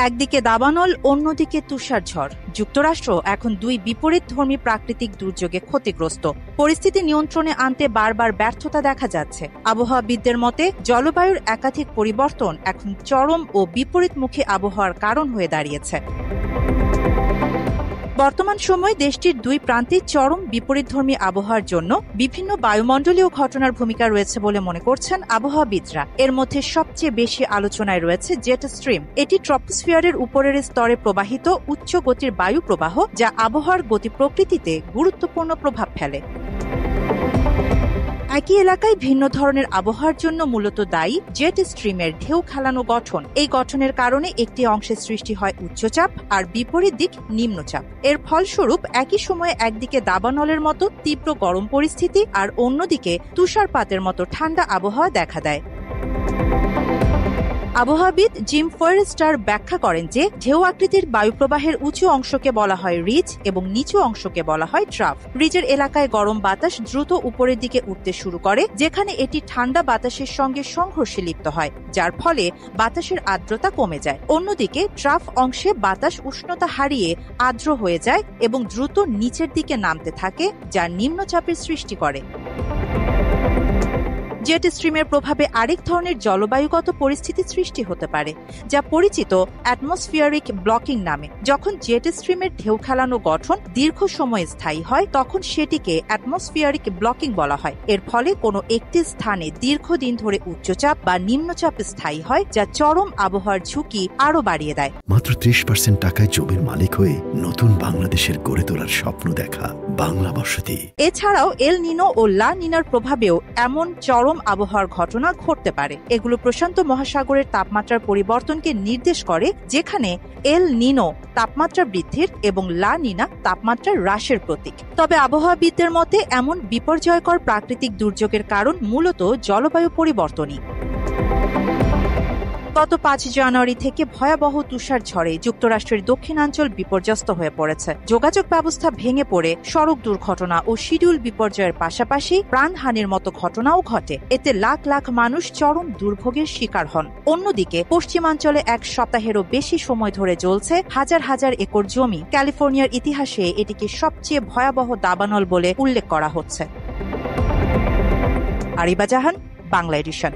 একদিকে দাবানল, অন্যদিকে তুষারঝড়। যুক্তরাষ্ট্র এখন দুই বিপরীতধর্মী প্রাকৃতিক দুর্যোগে ক্ষতিগ্রস্ত। পরিস্থিতি নিয়ন্ত্রণে আনতে বারবার ব্যর্থতা দেখা যাচ্ছে। আবহাওয়াবিদদের মতে জলবায়ুর একাধিক পরিবর্তন এখন চরম ও বিপরীতমুখী আবহাওয়ার কারণ হয়ে দাঁড়িয়েছে। বর্তমান সময়ে দেশটির দুই প্রান্তে চরম বিপরীতধর্মী আবহাওয়ার জন্য বিভিন্ন বায়ুমণ্ডলীয় ঘটনার ভূমিকা রয়েছে বলে মনে করছেন আবহাওয়াবিদরা। এর মধ্যে সবচেয়ে বেশি আলোচনায় রয়েছে জেট স্ট্রিম। এটি ট্রপোস্ফিয়ারের উপরের স্তরে প্রবাহিত উচ্চ গতির বায়ু প্রবাহ, যা আবহাওয়ার গতি প্রকৃতিতে গুরুত্বপূর্ণ প্রভাব ফেলে। একই এলাকায় ভিন্ন ধরনের আবহাওয়ার জন্য মূলত দায়ী জেট স্ট্রিমের ঢেউ খেলানো গঠন। এই গঠনের কারণে একটি অংশে সৃষ্টি হয় উচ্চচাপ আর বিপরীত দিক নিম্নচাপ। এর ফলস্বরূপ একই সময়ে একদিকে দাবানলের মতো তীব্র গরম পরিস্থিতি আর অন্যদিকে তুষারপাতের মতো ঠান্ডা আবহাওয়া দেখা দেয়। আবহাওয়াবিদ জিম ফয়েরস্টার ব্যাখ্যা করেন যে ঢেউ আকৃতির বায়ুপ্রবাহের উঁচু অংশকে বলা হয় রিজ এবং নিচু অংশকে বলা হয় ট্রাফ। রিজের এলাকায় গরম বাতাস দ্রুত উপরের দিকে উঠতে শুরু করে, যেখানে এটি ঠান্ডা বাতাসের সঙ্গে সংঘর্ষে লিপ্ত হয়, যার ফলে বাতাসের আর্দ্রতা কমে যায়। অন্যদিকে ট্রাফ অংশে বাতাস উষ্ণতা হারিয়ে আর্দ্র হয়ে যায় এবং দ্রুত নিচের দিকে নামতে থাকে, যা নিম্নচাপের সৃষ্টি করে। জেট স্ট্রিমের প্রভাবে আরেক ধরনের জলবায়ুগত পরিস্থিতি সৃষ্টি হতে পারে, যা পরিচিত অ্যাটমসফিয়ারিক ব্লকিং নামে। যখন জেট স্ট্রিমের ঢেউ খেলানো গঠন দীর্ঘ সময় স্থায়ী হয়, তখন সেটিকে অ্যাটমসফিয়ারিক ব্লকিং বলা হয়। এর ফলে কোনো একটি স্থানে দীর্ঘদিন ধরে উচ্চচাপ বা নিম্নচাপ স্থায়ী হয়, যা চরম আবহাওয়ার ঝুঁকি আরও বাড়িয়ে দেয়। মাত্র ৩০% টাকায় জমির মালিক হয়ে নতুন বাংলাদেশের গড়ে তোলার স্বপ্ন দেখা বাংলা বসতি। এছাড়াও এল নিনো ও লা নিনার প্রভাবেও এমন চরম আবহাওয়ার ঘটনা ঘটতে পারে। এগুলো প্রশান্ত মহাসাগরের তাপমাত্রার পরিবর্তনকে নির্দেশ করে, যেখানে এল নিনো তাপমাত্রা বৃদ্ধির এবং লা নিনা তাপমাত্রা হ্রাসের প্রতীক। তবে আবহাওয়াবিদদের মতে এমন বিপর্যয়কর প্রাকৃতিক দুর্যোগের কারণ মূলত জলবায়ু পরিবর্তনই। গত ৫ জানুয়ারি থেকে ভয়াবহ তুষারঝড়ে যুক্তরাষ্ট্রের দক্ষিণাঞ্চল বিপর্যস্ত হয়ে পড়েছে। যোগাযোগ ব্যবস্থা ভেঙে পড়ে সড়ক দুর্ঘটনা ও শিডিউল বিপর্যয়ের পাশাপাশি প্রাণহানির মতো ঘটনাও ঘটে। এতে লাখ লাখ মানুষ চরম দুর্ভোগের শিকার হন। অন্যদিকে পশ্চিমাঞ্চলে এক সপ্তাহেরও বেশি সময় ধরে জ্বলছে হাজার হাজার একর জমি। ক্যালিফোর্নিয়ার ইতিহাসে এটিকে সবচেয়ে ভয়াবহ দাবানল বলে উল্লেখ করা হচ্ছে। আরিবা জাহান, বাংলা এডিশন।